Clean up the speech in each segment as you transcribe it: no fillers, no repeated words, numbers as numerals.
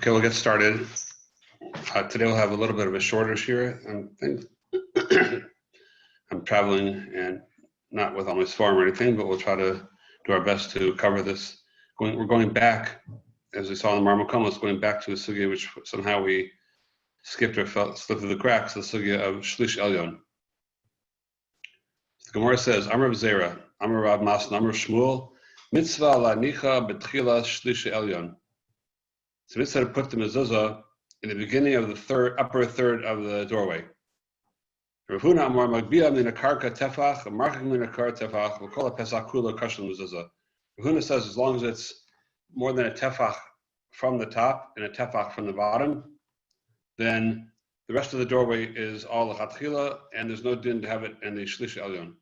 Okay, we'll get started. Today we'll have a little bit of a shorter shiur. I'm traveling and not with almost farm or anything, but we'll try to do our best to cover this. We're going back, as we saw in the Marmakomos, going back to a sugya which somehow we skipped or slipped through the cracks, the sugya of Shlish Elyon. The Gemara says, Amar Zera, Amar Rav Masna, Amar Shmuel, Mitzvah la nicha betchila Shlish Elyon. So mitzvah to put the mezuzah in the beginning of the upper third of the doorway. Rav Huna Amar Magbia min akarka tefach, marchik min akar tefach, we'll call it pesach kula kashal mezuzah. Rav Huna says as long as it's more than a tefach from the top and a tefach from the bottom, then the rest of the doorway is all lechatchila, and there's no din to have it in the shlish elyon.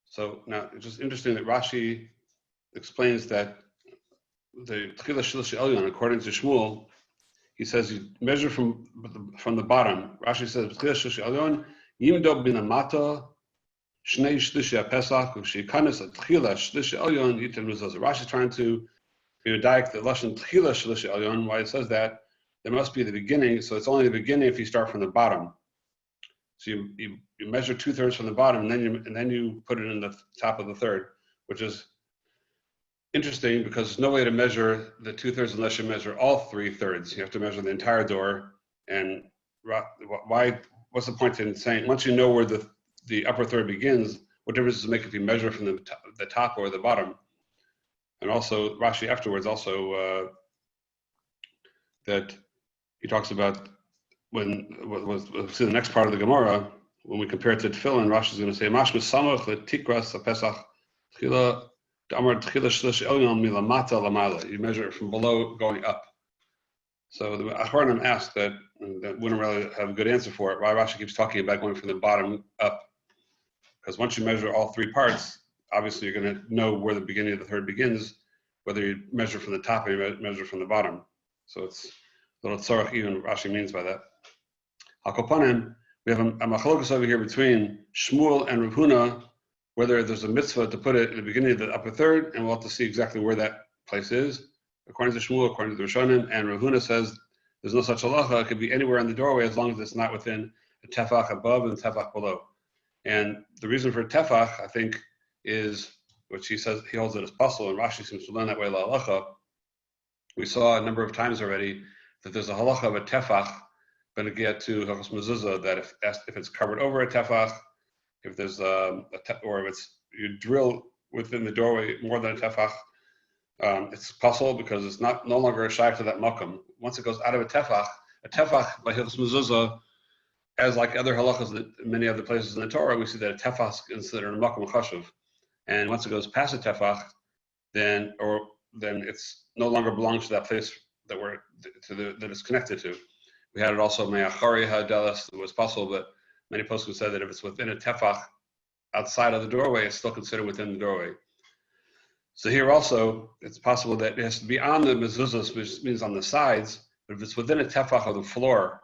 So now it's just interesting that Rashi explains that the tchila shlish elyon, according to Shmuel, he says you measure from the bottom. Rashi says tchila shlish elyon yimdo bin amata shnei shlishi pesach u'shikanis tchila shlish elyon yitem mezuzah. Rashi is trying to dike the lashon tchila shlish elyon. Why it says that there must be the beginning, so it's only the beginning if you start from the bottom. So you measure 2/3 from the bottom, and then you put it in the top of the third, which is interesting because there's no way to measure the 2/3 unless you measure all 3/3. You have to measure the entire door. And why? What's the point in saying once you know where the upper third begins? What difference does it make if you measure from the top or the bottom? And also Rashi afterwards also that he talks about when we'll see the next part of the Gemara when we compare it to Tefillin. Rashi is going to say Mashma Samach leTikras Pesach Tchila. You measure it from below going up. So the Achronim asked that wouldn't really have a good answer for it. Why Rashi keeps talking about going from the bottom up? Because once you measure all three parts, obviously you're going to know where the beginning of the third begins, whether you measure from the top or you measure from the bottom. So it's a little tzarach even Rashi means by that. Hakopanim, we have a machlokas over here between Shmuel and Rav Huna, whether there's a mitzvah to put it in the beginning of the upper third, and we'll have to see exactly where that place is. According to Shmuel, according to the Rishonim, and Rav Huna says there's no such halacha. It could be anywhere in the doorway as long as it's not within a tefach above and tefach below. And the reason for tefach, I think, is which he says he holds it as possible, and Rashi seems to learn that way la halacha. We saw a number of times already that there's a halacha of a tefach going to get to halachas mezuzah that if it's covered over a tefach, if there's or if it's you drill within the doorway more than a tefach, it's possible because it's no longer a shaykh to that makom. Once it goes out of a tefach by halachas mezuzah, as like other halachas in many other places in the Torah, we see that a tefach is considered a makom chashuv, and once it goes past a tefach, then it's no longer belongs to that place that it's connected to. We had it also me'achari ha'dalas. It was possible, but many poskim said that if it's within a tefach outside of the doorway, it's still considered within the doorway. So here also, it's possible that it has to be on the mezuzahs, which means on the sides, but if it's within a tefach of the floor,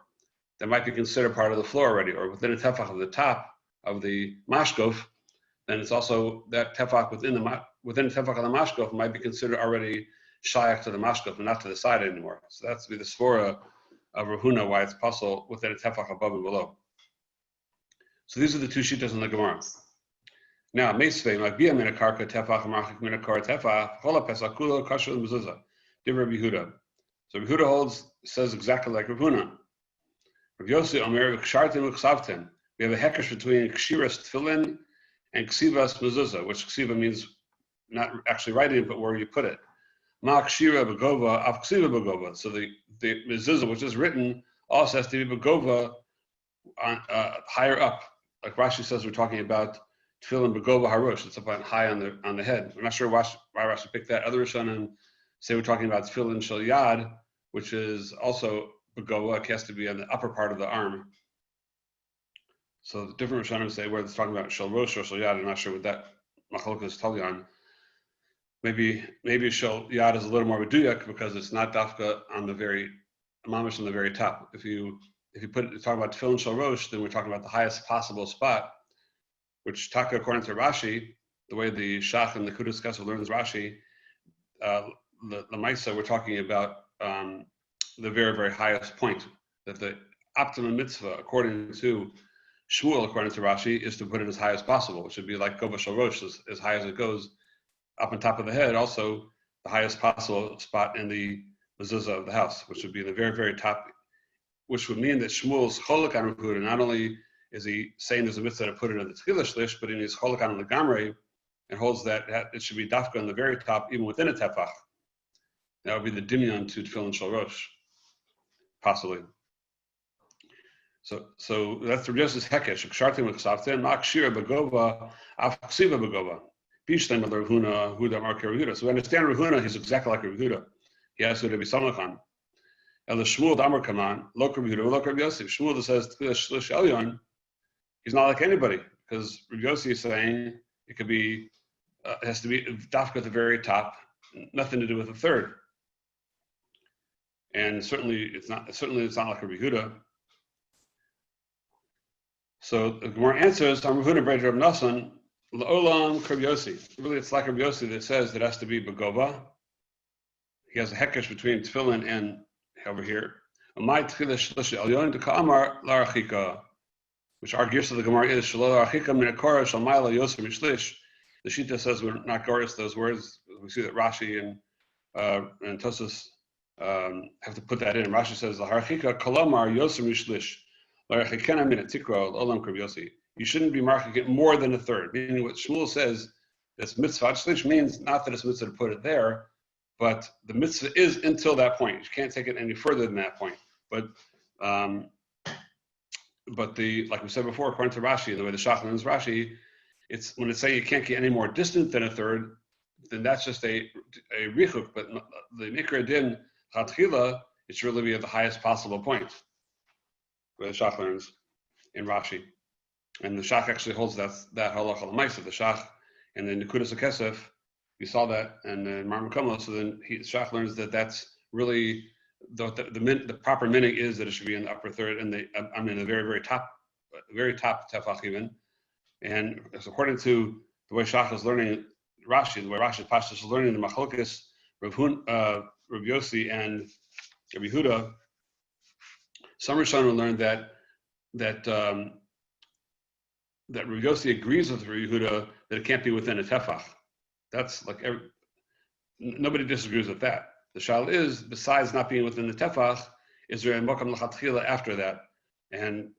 that might be considered part of the floor already, or within a tefach of the top of the mashkof, then it's also that tefach within a tefach of the mashkof might be considered already shaykh to the mashkof and not to the side anymore. So that's to be the svora of Rav Huna, why it's possible within a tefach above and below. So these are the two shittas in the Gemara. Now, Meisvei, Magbia min akarka tefach, marchik min akar tefach, chola pesach kula kasher mezuzah. Divrei Rav Yehuda. So Rav Yehuda says exactly like Rav Huna. Rav Yossi Omer v'kshartem v'ksavtem. We have a hekesh between kshiras tefillin and ksivas mezuzah, which ksiva means not actually writing it, but where you put it. Ma kshira b'gova, af ksiva b'gova. So the mezuzah, which is written, also has to be b'gova higher up. Like Rashi says, we're talking about tefillin b'gova harush. It's up high on the head. I'm not sure why Rashi picked that. Other Rishonim say we're talking about tefillin shel yad, which is also b'gova. It has to be on the upper part of the arm. So the different Rishonim say whether it's talking about shel rosh or shel yad. I'm not sure what that machlokes is telling on. Maybe shel yad is a little more meduyak because it's not dafka on the very mamish on the very top. If you talk about tefillin shel rosh, then we're talking about the highest possible spot, which taka according to Rashi, the way the Shach and the Kudas Kesef learns Rashi, the Maisa, we're talking about the very, very highest point, that the optimum mitzvah, according to Shmuel, according to Rashi, is to put it as high as possible, which would be like Gova Shal Rosh, as high as it goes, up on top of the head, also the highest possible spot in the mezuzah of the house, which would be the very, very top, which would mean that Shmuel's cholak on Rav Huda, not only is he saying there's a mitzvah to put it in the tefillah shlish, but in his cholak on the gamrei, and holds that it should be dafka on the very top, even within a tefach. That would be the dimyon to tefillin shel rosh, possibly. So that's the Yosef's hekesh. Kshartim l'chsavte mak shira begova af ksiva begova. Bishleim el Rav Huna Huda Mark Rav Huda. So we understand Rav Huna. He's exactly like Rav Huda. He has to be samachan. El Shmuel Damar Kaman Lok Rav Huda Lok Rav Yosef. Shmuel that says shlish elyon. He's not like anybody, because Rav Yosef is saying it could be it has to be dafka at the very top, nothing to do with the third. And certainly it's not like Rav Huda. So the Gemara answers, Rav Huda Brei Rav Nasan, L'olam Rav Yossi. Really, it's like Rav Yossi that says that it has to be begova. He has a hekesh between tefillin and over here. Which argues to the Gemara is Shalol Archika Min Akora Shalmaila Yosef Mishlish. The Shita says we're not Goris those words. We see that Rashi and Tosas have to put that in. Rashi says Harchika Kalamar Yosef Mishlish. You shouldn't be marking it more than a third. Meaning what Shmuel says, this mitzvah shlish means not that it's mitzvah to put it there, but the mitzvah is until that point. You can't take it any further than that point. But like we said before, according to Rashi, the way the Shach learns Rashi, it's when it's saying you can't get any more distant than a third, then that's just a richuk. But the nikra din hatchila, it should really be at the highest possible point, where the Shach learns in Rashi. And the Shach actually holds that halacha l'maisa. The Shach and the Nekudas HaKesef, you saw that, and the Mar Mekama. So then Shach learns that that's really the proper minig is that it should be in the upper third, and the very top tefach even. And according to the way Shach is learning Rashi, the way Rashi Pashtus is learning the Machlokes, Rav Yossi and Rav Yehuda, some Rishonim learned that Rav Yossi agrees with Rav Yehuda that it can't be within a tefach. That's like nobody disagrees with that. The shal is, besides not being within the tefach, is there a mokam l'chatchila after that, and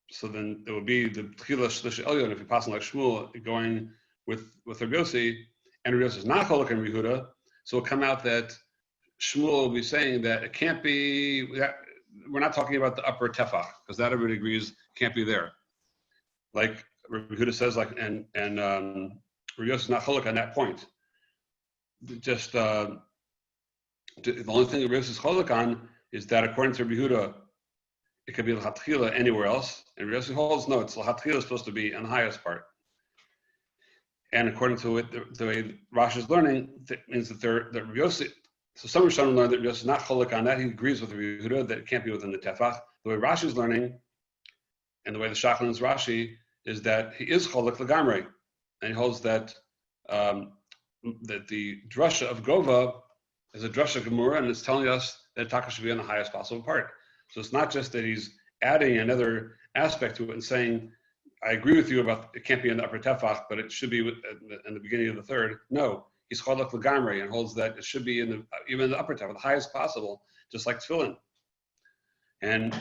so then there would be the tchila shlish elyon if you're passing like Shmuel going with Rav Yossi, and Rav Yossi is not cholok and Rav Yehuda, so it'll come out that Shmuel will be saying that it can't be. We're not talking about the upper tefach because that everybody agrees can't be there. Like Rav Yehuda says, like and Rav Yossi is not cholok on that point. Just the only thing that Rav Yossi is cholok on is that according to Rav Yehuda, it could be l'chatchila anywhere else, and Rav Yossi holds no, it's l'chatchila is supposed to be on the highest part. And according to it, the way Rashi is learning, that means that Rav Yossi. So some Rishonim learn that Rav Yossi is not cholok on that. He agrees with Rav Yehuda that it can't be within the tefach. The way Rashi is learning, and the way the Shach learns Rashi, is that he is cholok l'gamrei, and he holds that that the drasha of Gova is a drasha Gemara, and it's telling us that Taka should be on the highest possible part. So it's not just that he's adding another aspect to it and saying, I agree with you about it can't be in the upper tefach, but it should be in the beginning of the third. No, he's cholok l'gamrei and holds that it should be even in the upper tefach, the highest possible, just like tefillin. And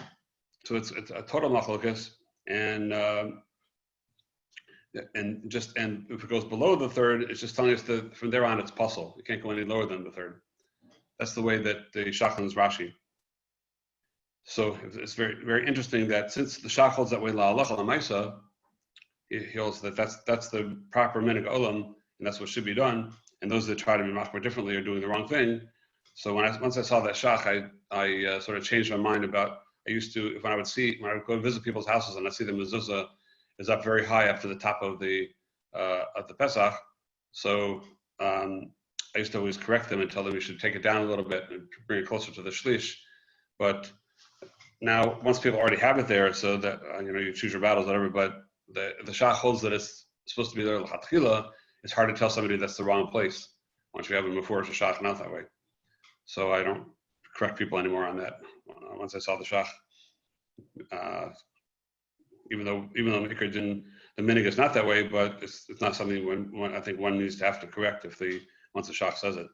so it's a total machlokas, and if it goes below the third, it's just telling us that from there on it's puzzle. You can't go any lower than the third. That's the way that the Shach learns Rashi. So it's very, very interesting that since the Shach holds that way la'alacha l'maisa, he holds that that's the proper minig olam, and that's what should be done. And those that try to be machmir differently are doing the wrong thing. So once I saw that Shach, I sort of changed my mind about. I used to when I would go visit people's houses and I see the mezuzah is up very high up to the top of the Pesach. So I used to always correct them and tell them you should take it down a little bit and bring it closer to the shlish. But now, once people already have it there, so that you choose your battles, whatever. But the Shach holds that it's supposed to be there l'chatchila. It's hard to tell somebody that's the wrong place. once you have a Mefurish Shach not that way. So I don't correct people anymore on that. Once I saw the Shach, even though Iker didn't, the minig is not that way, but it's not something when I think one needs to have to correct once the Shach says it.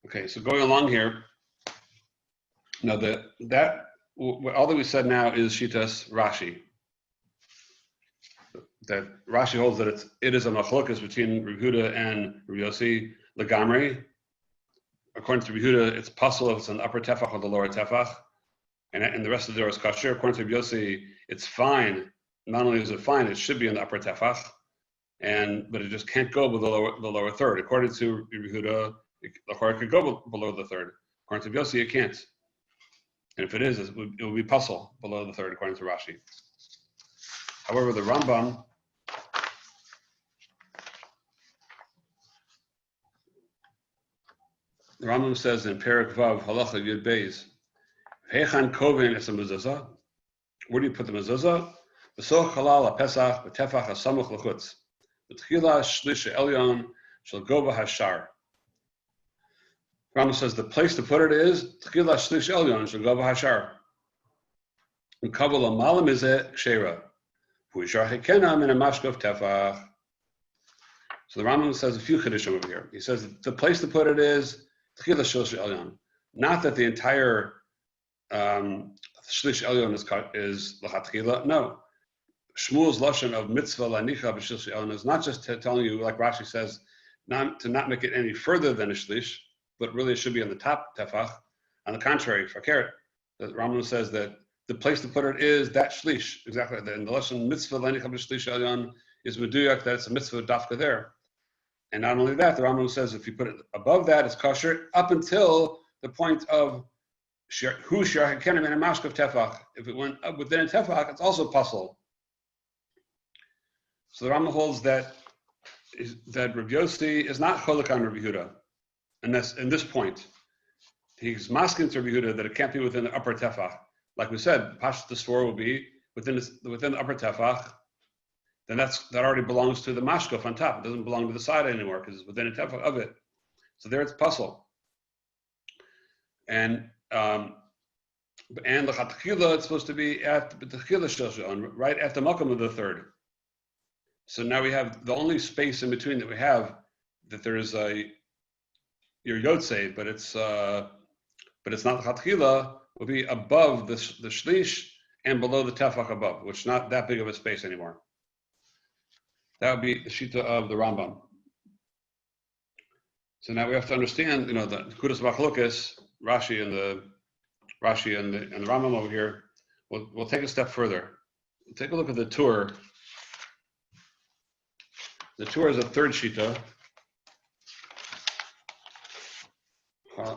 Okay, so going along here, now all that we said now is Shitas Rashi. That Rashi holds that it is a machlokas between Reb Yehuda and Reb Yossi legamri. According to Reb Yehuda, it's possible if it's an upper tefach or the lower tefach, and the rest of the door is kosher. According to Reb Yossi, it's fine. Not only is it fine, it should be in the upper tefach, but it just can't go below the lower third. According to Reb Yehuda, it could go below the third. According to Reb Yossi, it can't. And if it is, it will be puzzle below the third, according to Rashi. However, the Rambam says in Perek Vav Halacha Yud Beis, Heichan Kovin es a mezuzah. Where do you put the mezuzah? B'soch halal haPesach b'tefach hasamuch l'chutz. B'tchila shlish elyon shel gova hashar. Rambam says the place to put it is Tchila shlish elyon shel gova hashar. And kabbalah malam izeh kshera. Huishar hekena min a mashkov tefach. So the Rambam says a few chiddushim over here. He says the place to put it is Tchila shlish elyon. Not that the entire shlish elyon is l'chatchila. No. Shmuel's lashon of mitzvah lanicha b'shlish elyon is not just telling you, like Rashi says, to not make it any further than a shlish, but really it should be on the top tefach. On the contrary, fakert, the Rambam says that the place to put it is that shlish, exactly. And the lashon mitzvah lanicha b'shlish elyon is meduyak, that it's a mitzvah dafka there. And not only that, the Rambam says if you put it above that, it's kosher up until the point of hu shar hakenim in a mashkav tefach. If it went up within a tefach, it's also puzzle. So the Rambam holds that Reb Yossi is not cholik on Reb Yehuda, and that's in this point. He's masking to Reb Yehuda that it can't be within the upper tefach. Like we said, Pashut the Sfor will be within the upper tefach. Then that already belongs to the mashkaf on top. It doesn't belong to the side anymore because it's within a tefach of it. So there it's puzzle. And the chatchila, it's supposed to be at the tchila shoshan, right at the makam of the third. So now we have the only space in between that we have that there is your yotzei, but it's not the chatchila. Will be above the shlish and below the tefach above, which is not that big of a space anymore. That would be the shita of the Rambam. So now we have to understand, the Kudas Machlokas, Rashi and the Rambam over here. We'll take a step further. We'll take a look at the Tur. The Tur is a third shita.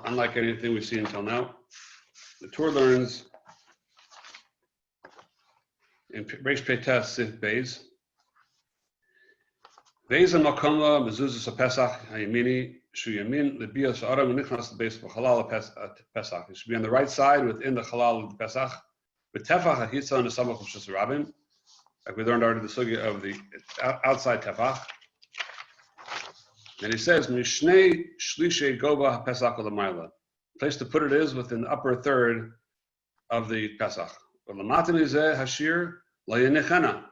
Unlike anything we've seen until now. The Tur learns in Reish Peitas Sif Beis. Ve'ezah makama mezuzah haPesach hayamini shu yamin lebias ha'aram nichnas lebeis b'chalal haPesach. It should be on the right side within the chalal of the Pesach. B'tefach ha'hitzah nesamach l'shus rabim. Like we learned already the sugya of the outside tefach. And he says mishnei shlishei gova haPesach l'mayla. The place to put it is within the upper third of the Pesach. L'matan izeh hashir la'yenichana.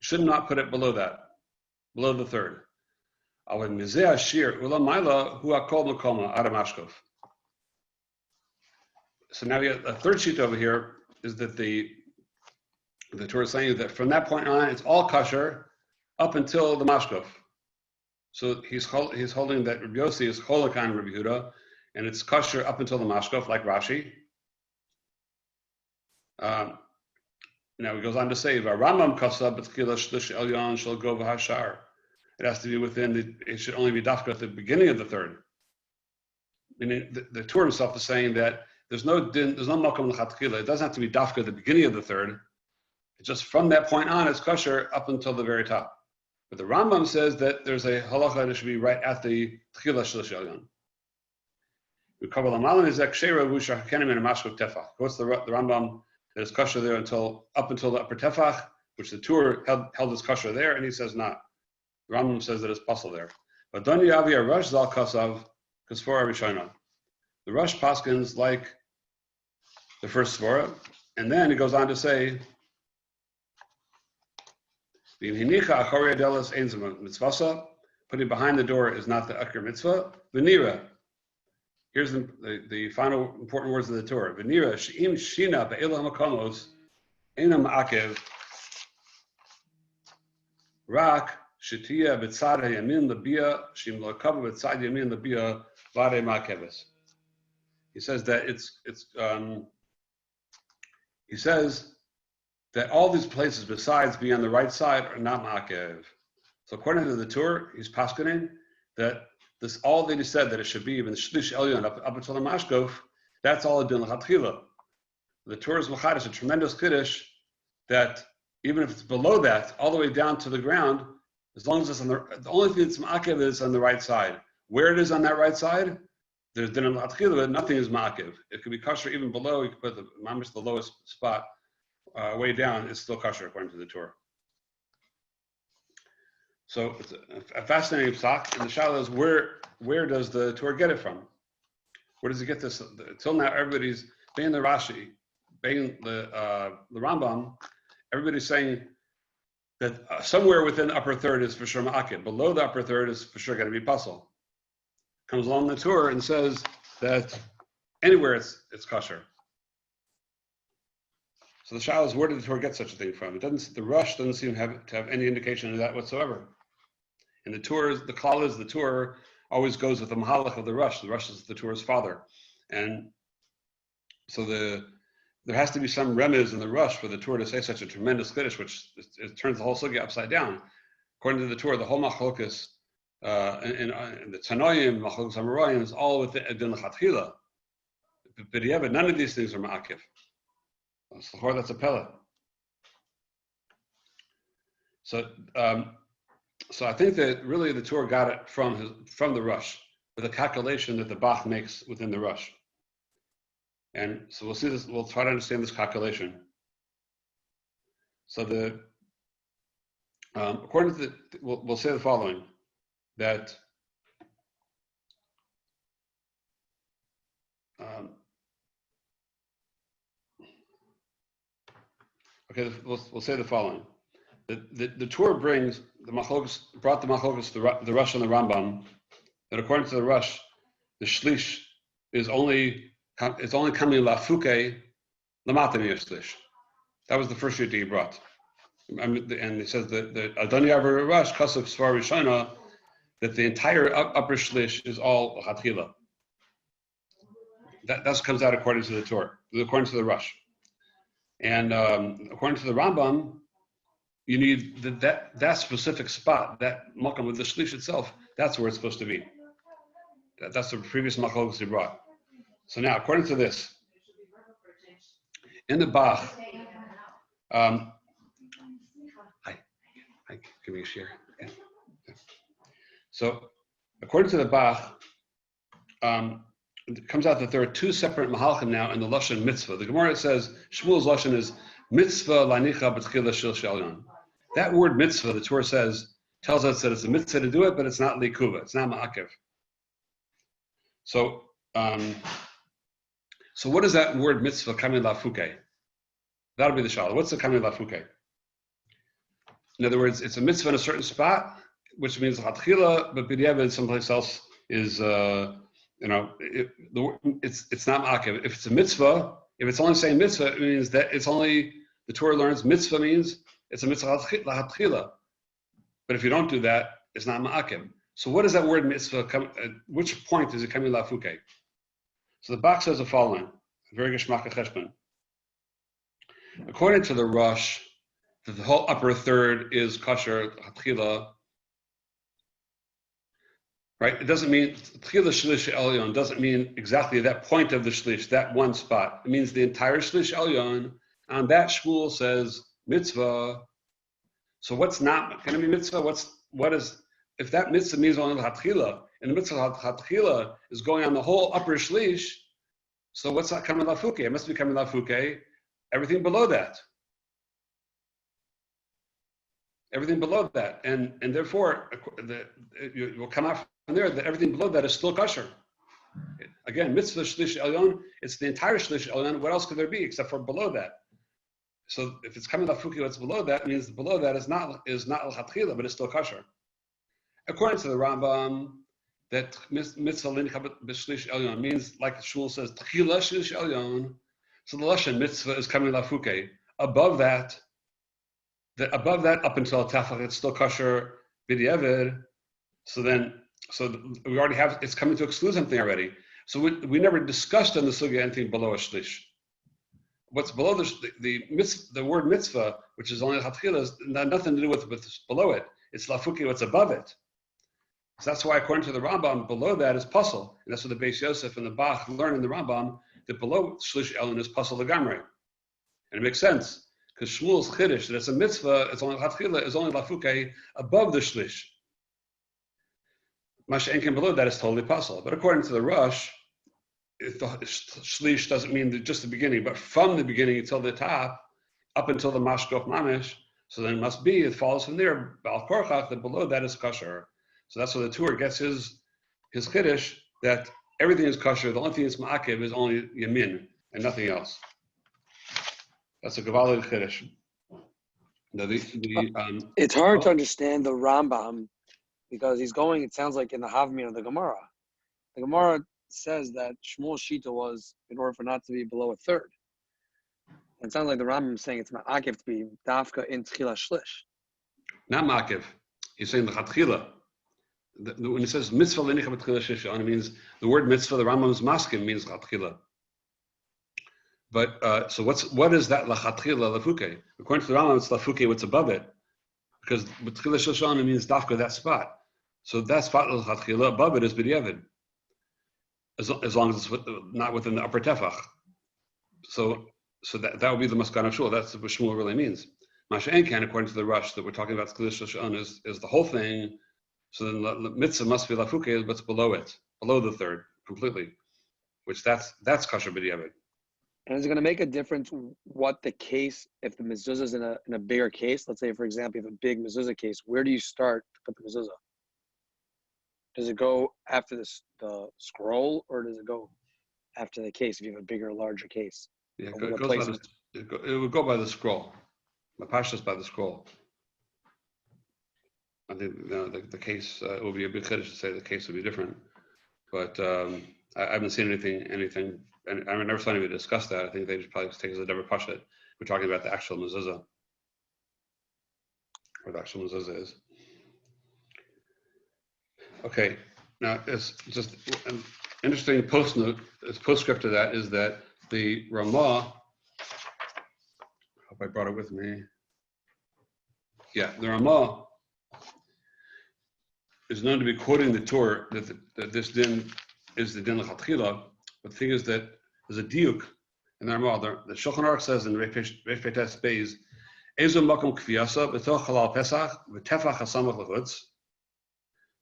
Should not put it below that. Below the third. So now we have a third sheet over here is that the Torah is saying that from that point on, it's all kosher up until the mashkov. So he's holding that Rabbi Yossi is cholik on Rabbi Yehuda, and it's kosher up until the mashkov, like Rashi. Now he goes on to say, "Rambam kasab b'tchila shlish elyon shel gova hashar." It has to be it should only be dafka at the beginning of the third. Meaning the Torah himself is saying that there's no makom l'chatchila. It doesn't have to be dafka at the beginning of the third. It's just from that point on, it's kosher up until the very top. But the Rambam says that there's a halacha that it should be right at the tchila shlish elyon. What's the Rambam? That is kosher there up until the upper tefach, which the Tur held as kosher there, and he says not. The Rambam says that it's puzzle there. Adoni Avi Rush Zal Kasav Kasfora Rishona. The Rush paskins like the first svara, and then he goes on to say, putting behind the door is not the akir mitzvah. V'nira. Here's the final important words of the Torah. V'nira she'im shina be'elah makomos enam akev rak shetiya b'tzad hayamin labia shim lo'kava b'tzad yamin labia v'arei ma'akeves. He says that he says that all these places besides being on the right side are not ma'akev. So according to the Torah, he's paskening that this all that he said that it should be even the shlish elyon up until the mashkof, that's all a din l'chatchila. The Torah's machad is a tremendous kiddush that even if it's below that, all the way down to the ground, as long as it's on the only thing that's ma'akev is on the right side. Where it is on that right side, there's din l'chatchila, but nothing is ma'akev. It could be kosher even below. You could put the mamish the lowest spot way down. It's still kosher according to the Torah. So it's a fascinating psak, and the shaila is where does the Torah get it from? Where does it get this? Till now, everybody's being the Rashi, being the Rambam. Everybody's saying that somewhere within the upper third is for sure ma'akid. Below the upper third is for sure going to be puzzle. Comes along the Torah and says that anywhere it's kosher. So the shaila is where did the Torah get such a thing from? The Rush doesn't seem to have any indication of that whatsoever. And the klal is the Torah always goes with the mahalach of the Rush. The Rush is the Torah's father, and so there has to be some remez in the Rush for the Torah to say such a tremendous kiddush, which it turns the whole sugya upside down. According to the Torah, the whole machlokas and the Tanoim, machlokas Amoraim is all within din l'chatchila. But yeah, but none of these things are ma'akiv. That's a pella. So I think that really the Torah got it from the Rush, with a calculation that the Bach makes within the Rush. And so we'll see this. We'll try to understand this calculation. So according to we'll say the following: that we'll say the following. The Torah brings brought the machlokas, the Rush and the Rambam, that according to the Rush, the shlish is only coming lafuke lamatani shlish. That was the first shit that he brought, and he says that Adoni Aver Rush Kasav Svar Rishona, that the entire upper shlish is all chatchila. That comes out according to the Torah, according to the Rush, and according to the Rambam, you need that specific spot, that makam with the shlish itself. That's where it's supposed to be. That's the previous machlokes he brought. So now, according to this, in the Bach, hi, give me a share. Okay. So, according to the Bach, it comes out that there are two separate mahalchim now in the lashon mitzvah. The Gemara says Shmuel's lashon is mitzvah lanicha b'tchila shel shalyon. That word mitzvah, the Torah tells us that it's a mitzvah to do it, but it's not likuva, it's not ma'akev. So what is that word mitzvah kamei lafuke? That'll be the shalah. What's the kamei lafuke? In other words, it's a mitzvah in a certain spot, which means hatchila, but b'diavad someplace else is it's not ma'akev. If it's a mitzvah, if it's only saying mitzvah, it means that it's only the Torah learns mitzvah means it's a mitzvah hatchila. But if you don't do that, it's not ma'akev. So what does that word mitzvah come? Which point is it coming lafuke? So the Bach says the following: very geschmack cheshbon. According to the Rush, that the whole upper third is kosher hatchila. Right? It doesn't mean tchila shlish elyon. Doesn't mean exactly that point of the shlish, that one spot. It means the entire shlish elyon. On that Shmuel says mitzvah. So what's not going to be mitzvah? What is if that mitzvah means only hatchila, and the mitzvah hatchila is going on the whole upper shlish? So what's that coming lafuke? It must be coming lafuke. Everything below that. Everything below that, and therefore it will come out from there that everything below that is still kosher. Again, mitzvah shlish elyon, it's the entire shlish elyon. What else could there be except for below that? So if it's coming lafuki, what's below that means below that is not l'chatchila, but it's still kosher. According to the Rambam, that mitzvah lincha b'shlish elyon means, like Shmuel says, tchila shlish elyon. So the lashon mitzvah is coming lafuke. Above that, up until tefach, it's still kosher b'diavad. So we already have, it's coming to exclude something already. So we never discussed on the sugya anything below a shlish. What's below the word mitzvah, which is only chatchila, has nothing to do with below it. It's lafuki, what's above it. So that's why, according to the Rambam, below that is puzzle. And that's what the Beis Yosef and the Bach learn in the Rambam, that below shlish elyon is puzzle legamrei. And it makes sense, because Shmuel's chiddush, that it's a mitzvah, it's only chatchila, is only lafuke above the shlish. Masha Enkin below that is totally puzzle. But according to the Rosh, if the shlish doesn't mean just the beginning, but from the beginning until the top, up until the mashkof mamish, so then it follows from there, Bal Korchach, that below that is kosher. So that's where the Tur gets his chiddush, that everything is kosher, the only thing that's ma'akev is only yamin, and nothing else. That's a Gavalid chiddush. It's hard to understand the Rambam, because he's going, it sounds like, in the Havmin of the Gemara. The Gemara says that Shmuel's Shita was in order for not to be below a third. And it sounds like the Rambam is saying it's ma'akev to be dafka in tchila shlish. Not ma'akev. He's saying the chatchila. When he says mitzvah l'nicha b'tchila shlish, it means the word mitzvah, the Rambam's maskim means chatchila. But so what is that lachatchila lafuke? According to the Rambam, it's lafuke what's above it, because b'tchila shlish it means dafka that spot. So that spot lachatchila above it is b'diavad, as long as it's not within the upper tefach. So that would be the maskana of Shmuel. That's what Shmuel really means. Masha Enkan, according to the Rush that we're talking about, is the whole thing. So then the mitzvah must be lafuke, but it's below it, below the third completely, which that's kosher b'diavad. And is it going to make a difference what the case, if the mezuzah is in a bigger case? Let's say, for example, you have a big mezuzah case. Where do you start to put the mezuzah? Does it go after the scroll, or does it go after the case if you have a bigger, larger case? Yeah, it would go by the scroll. The pashas by the scroll. I think the case it will be a big chiddush to say the case would be different, but I haven't seen anything, and I never saw anybody discuss that. I think they just probably take it as a double pasha. We're talking about the actual mezuzah, where the actual mezuzah is. Okay, now it's just an interesting postscript to that is that the Ramah, I hope I brought it with me. Yeah, the Ramah is known to be quoting the Torah that this din is the din l'chatchila, but the thing is that there's a diuk in the Ramah. The Shulchan Aruch says in Reif Petes Beis, Ezo makom kviyasa b'toch halal pesach v'tefach hasamach l'chutz.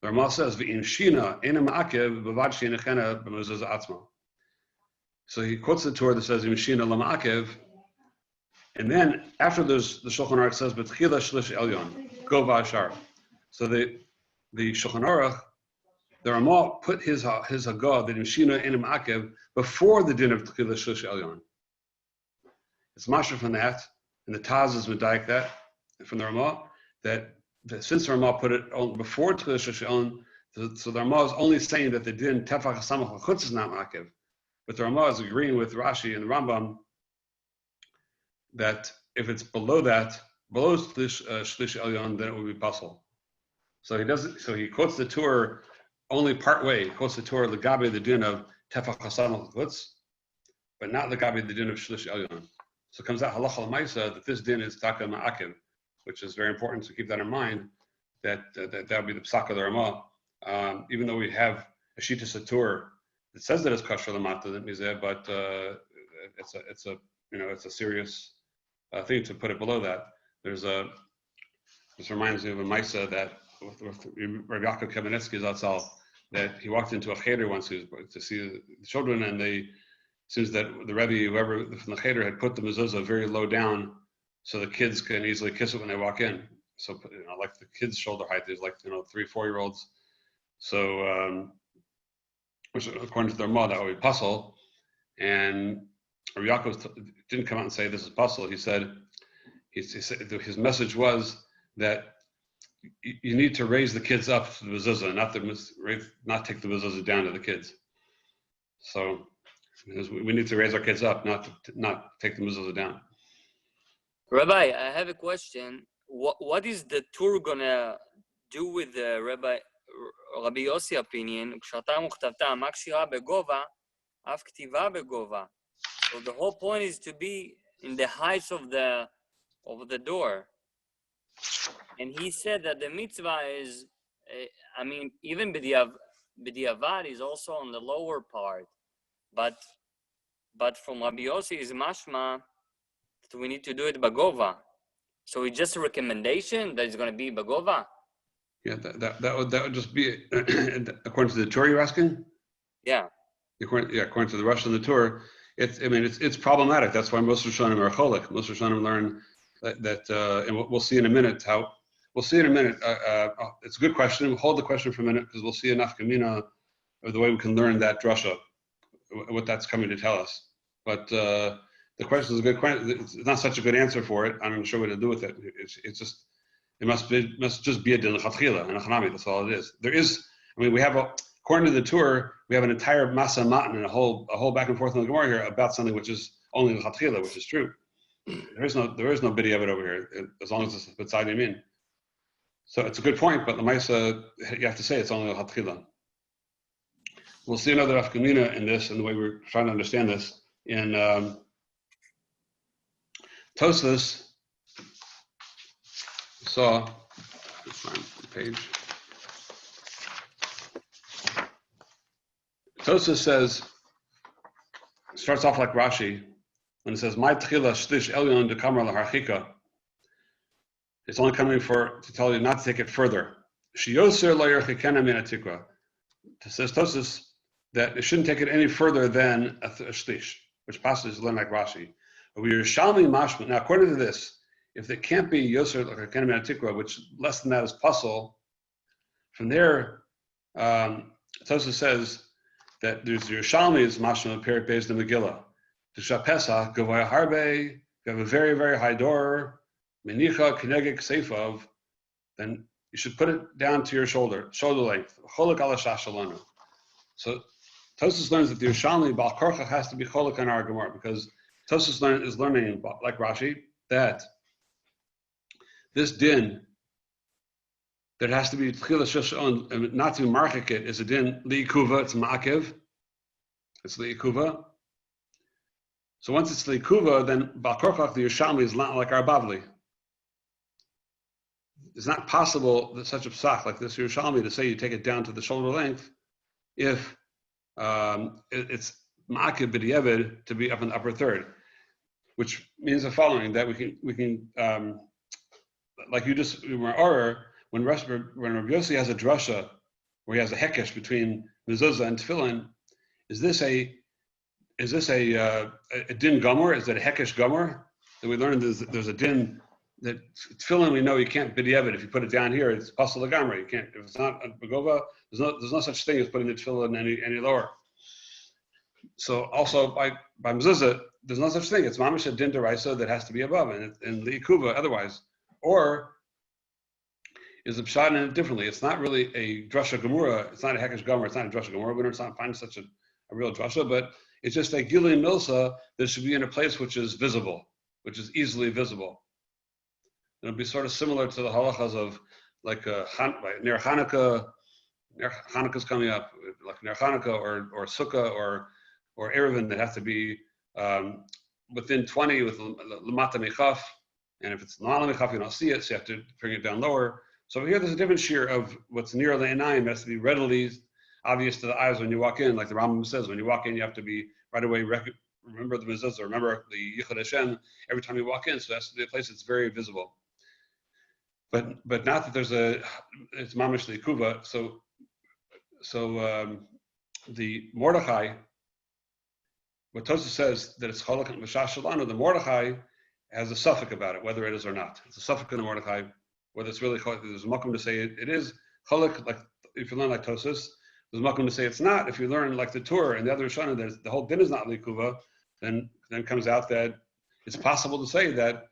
The Ramah says v'in shina ena ma'akev b'vad she'inechena b'mezuzah atzma. So he quotes the Torah that says v'in shina l'ma'akev, and then after there's the Shulchan Aruch says b'tchila shlish elyon go v'ashar. So the Shulchan Aruch, the Ramah put his hagah that Mishina Enim Akev before the din of Tchila Shlish Elyon. It's mashra from that, and the Taz is medayik that from the Ramah that since the Ramah put it on before Tchila Shlish Elyon, so the Ramah is only saying that the din Tefach Hasamach L'chutz is not Akev, but the Ramah is agreeing with Rashi and the Rambam that if it's below that, below Shlish Elyon, then it would be possible. So he quotes the Torah only part way. He quotes the Torah legabe the din of tefach hasamach l'chutz, but not legabe the din of shlish elyon. So it comes out halacha l'maisa that this din is taka ma'akev, which is very important to keep that in mind. That would be the psak of the Ramah. Even though we have a shita satur that says that it's kosher l'mata that mizeh, but it's a serious thing to put it below that. This reminds me of a maisa that with Rabbi Yaakov Kamenetsky Zatzal, that he walked into a cheder once to see the children, and it seems that the Rebbe, whoever from the cheder, had put the mezuzah very low down so the kids can easily kiss it when they walk in. So, like the kids' shoulder height is 3-4-year-olds. So, which according to their Ramah, that would be puzzle. And Rabbi Yaakov didn't come out and say this is puzzle. He said, his message was that you need to raise the kids up to the mezuzah, not take the mezuzah down to the kids. So we need to raise our kids up, not take the mezuzah down. Rabbi, I have a question. What is the Tur gonna do with the Rabbi Yossi opinion? כשאתה וכתבת, מה קשירה בגובה, אף כתיבה בגובה. So the whole point is to be in the heights of the door. And he said that the mitzvah is, even b'diavad is also on the lower part. But from Rabbi Yossi is mashma that we need to do it bagova. So it's just a recommendation that it's going to be bagova? Yeah, that would just be, according to the Torah you're asking? Yeah. According to the Rosh and the Torah, it's problematic. That's why most Rishonim are cholik. Most Rishonim learn that and we'll see in a minute how. We'll see in a minute. It's a good question. We'll hold the question for a minute because we'll see enough kamina of the way we can learn that drasha, what that's coming to tell us. But the question is a good question. It's not such a good answer for it. I'm not sure what to do with it. It must just be a din l'chatchila and a chanami. That's all it is. There is. We have according to the Torah, we have an entire masa matan and a whole back and forth in the Gemara here about something which is only l'chatchila, which is true. There is no bidei of it over here as long as it's b'tzad yamin. So it's a good point, but the Maisa, you have to say it's only a Hatchila. We'll see another Afkamina in this, and the way we're trying to understand this. In Tosfos, let's find the page. Tosfos says, starts off like Rashi, when it says, "My tchila shlish elyon de kamar laharchika." It's only coming to tell you not to take it further. Shiyoser lo yerchikena min hatikva. Says Tosfos that it shouldn't take it any further than a shlish, which passages learn like Rashi. But we Yerushalmi mashma. Now, according to this, if it can't be yoser lo yerchikena min hatikva, which less than that is puzzle, from there, Tosfos says that there's Yerushalmi is mashma period based in Megillah. To Shapesa gavoya harbe, you have a very very high door. Menicha kinegik seifav, then you should put it down to your shoulder length. Cholik ala shashalanu. So Tosfos learns that the Yerushalmi Bal Korcha has to be cholik on our Gemara because Tosfos is learning like Rashi that this din that has to be tchila shashon and not to marchik it is a din liikuva. It's ma'akev. It's liikuva. So once it's liikuva, then Bal Korcha the Yerushalmi is not like our Bavli. It's not possible that such a psach like this Yerushalmi to say you take it down to the shoulder length if it's ma'akev b'diavad to be up in the upper third, which means the following: that we can like you just or when Rabbi Yossi has a drasha where he has a hekesh between mezuzah and tefillin, is this a din gomer? Is that a hekesh gomer that we learned? There's a din. That tefillin, we know you can't b'diavad. If you put it down here, it's pasul l'gamra. You can't. If it's not a begova, there's no such thing as putting the tefillin any lower. So also by mezuzah, there's no such thing. It's mamish a din deraisa that has to be above, and the ikuva otherwise. Or is the pshat in it differently? It's not really a drasha gemura. It's not a hekesh gomer. It's not a drasha gemura. We don't find such a real drasha, but it's just a gilui milsa that should be in a place which is visible, which is easily visible. It'll be sort of similar to the halachas of like near Hanukkah. Hanukkah's coming up, like near Hanukkah or Sukkah or Erevin that have to be within 20 with lamata mechaf, and if it's lamata mechaf you don't see it, so you have to bring it down lower. So here there's a different shiur of what's near the einayim has to be readily obvious to the eyes when you walk in. Like the Rambam says, when you walk in, you have to be right away remember the mezuzah, remember the Yichud Hashem every time you walk in. So that's the place that's very visible. But not that it's mamish the kuva. So the Mordechai, what Tosfos says that it's cholak and Mashash Shalanu, the Mordechai has a suffix about it, whether it is or not. It's a suffix in the Mordechai, whether it's really cholak. There's a makom to say it is cholak, like if you learn like Tosus, there's welcome to say it's not. If you learn like the Tur and the other Rishonim, the whole din is not likuva, then comes out that it's possible to say that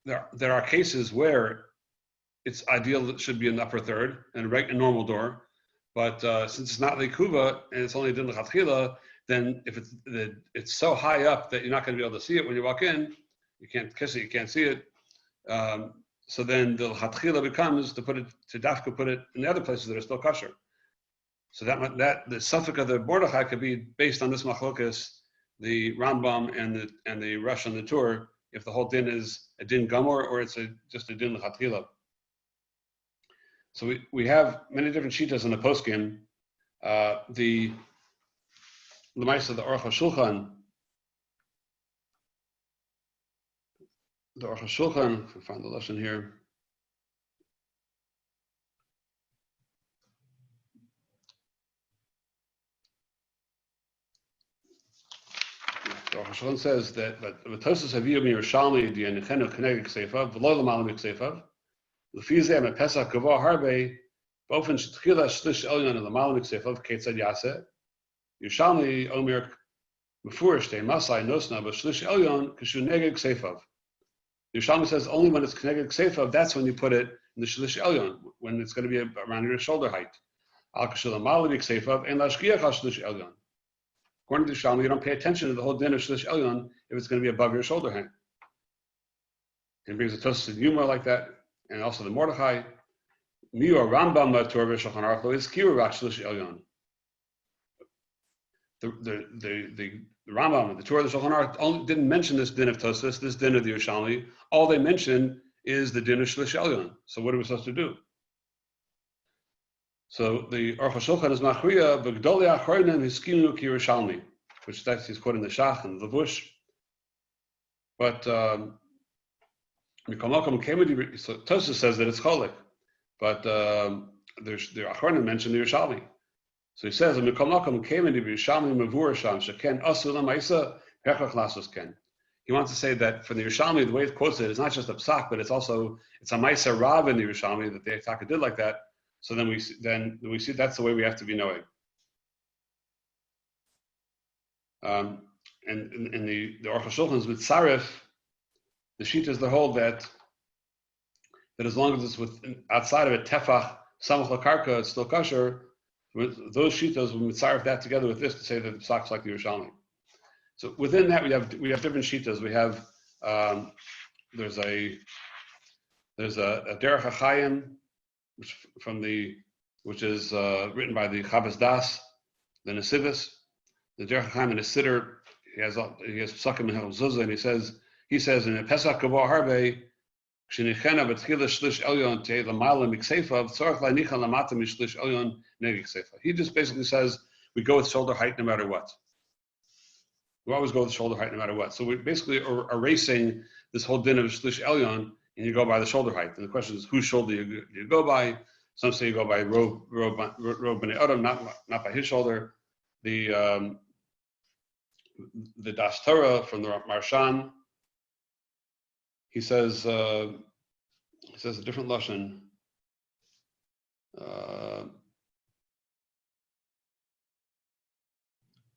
there are cases where it's ideal that it should be an upper third and a normal door, but since it's not likuva and it's only din l'chatchila, then if it's so high up that you're not going to be able to see it when you walk in, you can't kiss it, you can't see it. So then the l'chatchila becomes to dafka put it in the other places that are still kosher. So that the suffix of the Mordechai could be based on this machlokas, the Rambam and the Rosh on the Tur, if the whole din is a din gamor or it's just a din l'chatchila. So we have many different shitas in the poskim. The Lemaisa, the Aruch HaShulchan, if I find the lesson here. The Aruch HaShulchan says that V'tosos Haviyah Yerushalmi Di'anichenu Keneged Kseifav V'lo L'malam Kseifav L'fizeh MePesach Gavoh Harbe B'ofen Shetchila Shlish Elyon L'malam Kseifav Ketzad Yaseh Yerushalmi Omer Mefurish Te Masai Nosna B'Shlish Elyon Kishu Neged Kseifav. Yerushalmi says only when it's Keneged Kseifav, that's when you put it in the Shlish Elyon, when it's going to be around your shoulder height. Al Kishu L'malam Kseifav and Lashgiach Shlish Elyon. According to Shalom, you don't pay attention to the whole din of Shlish Elyon if it's going to be above your shoulder height. And brings the Tosas Yuma like that, and also the Mordechai. Miu Rambam Matur v'Shulchan Aruch is Kiru Rak Shlish Elyon. The Rambam and the Torah of the Shulchan Aruch didn't mention this din of Tosas, this din of the Yerushalmi. All they mention is the din of Shlish Elyon. So what are we supposed to do? So the Aruch HaShulchan is machriya v'gdolei achronim hiskinu ki Yerushalmi, which he's quoting the Shach and the Levush. But so Tosas says that it's cholik, but the achronim mention the Yerushalmi. So he says Mikol came into Yerushalmi mavur sham sheken asul la'maisa hechach lasos ken. He wants to say that for the Yerushalmi, the way it quotes it is not just a psak, but it's a ma'isa rav in the Yerushalmi that the Eitaka did like that. So then we see that's the way we have to be knowing. And in the Aruch HaShulchan's with Sarif, the Shitas the hold that as long as it's outside of a tefach samach lakarka, it's still kosher. With those Shitas, we mitzaref that together with this to say that the psak's like the Yerushalmi. So within that we have different Shitas. We have there's a Derech HaChaim, which is written by the Chavas Das, the Nesivis, the Derech HaChaim and the Siddur. He has Psakim and Zuzah, and he says in Pesach Gavoh Harbe, Shenichena b'tchila shlish elyon te l'mayla mikseifav tzorach la'nicha lamata mishlish elyon neged kseifav. He just basically says we go with shoulder height no matter what. We always go with shoulder height no matter what. So we basically are erasing this whole din of shlish elyon, and you go by the shoulder height. And the question is, whose shoulder you go by? Some say you go by Rov B'nai Adam, not by his shoulder. The Das Torah from the Marshan, he says a different lashon.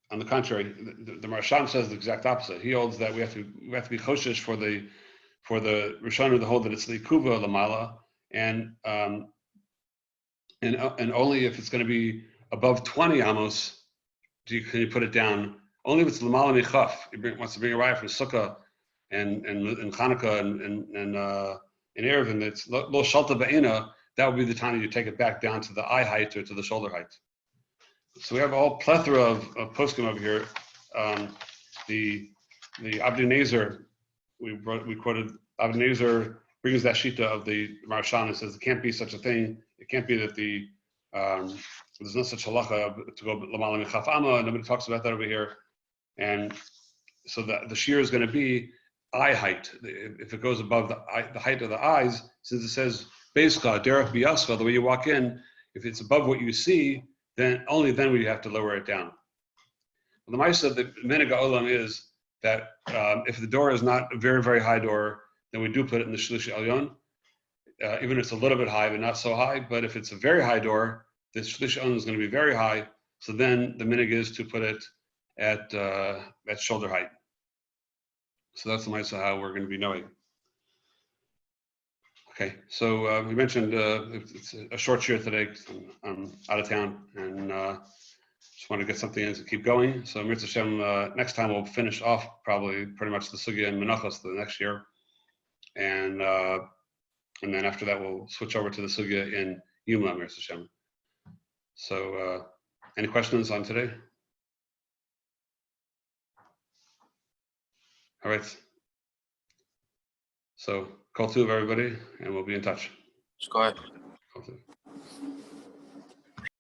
On the contrary, the Marshan says the exact opposite. He holds that we have to be choshesh for the Rishonim to hold that it's likuva lamala, and only if it's going to be above 20 amos can you put it down. Only if it's lamala michaf. He wants to bring a raya from Sukkah and Chanukah and Erev, and it's lo shalta ba'ina. That would be the time you take it back down to the eye height or to the shoulder height. So we have a whole plethora of poskim over here. The Abdi Nezer, we quoted Abdi Nezer brings that shita of the Marshan and says it can't be such a thing. It can't be that there's no such halacha to go l'malam michaf amma. Nobody talks about that over here. And so the shiur is going to be eye height. If it goes above the height of the eyes, since it says beischa derech biyascha, the way you walk in, if it's above what you see, then only then we have to lower it down. Well, the ma'aseh, the minhag ha'olam is that if the door is not a very, very high door, then we do put it in the shlish elyon, even if it's a little bit high, but not so high. But if it's a very high door, the shlish on is going to be very high. So then the minig is to put it at shoulder height. So that's the Maisa how we're going to be knowing. Okay, so we mentioned it's a short shiur today because I'm out of town and just want to get something in to keep going. So Mirza Hashem, next time we'll finish off probably pretty much the sugya and menachos the next year, and then after that we'll switch over to the sugya in Yuma, Mirza Hashem. So any questions on today? All right. So call to everybody, and we'll be in touch. Just go ahead. Call to.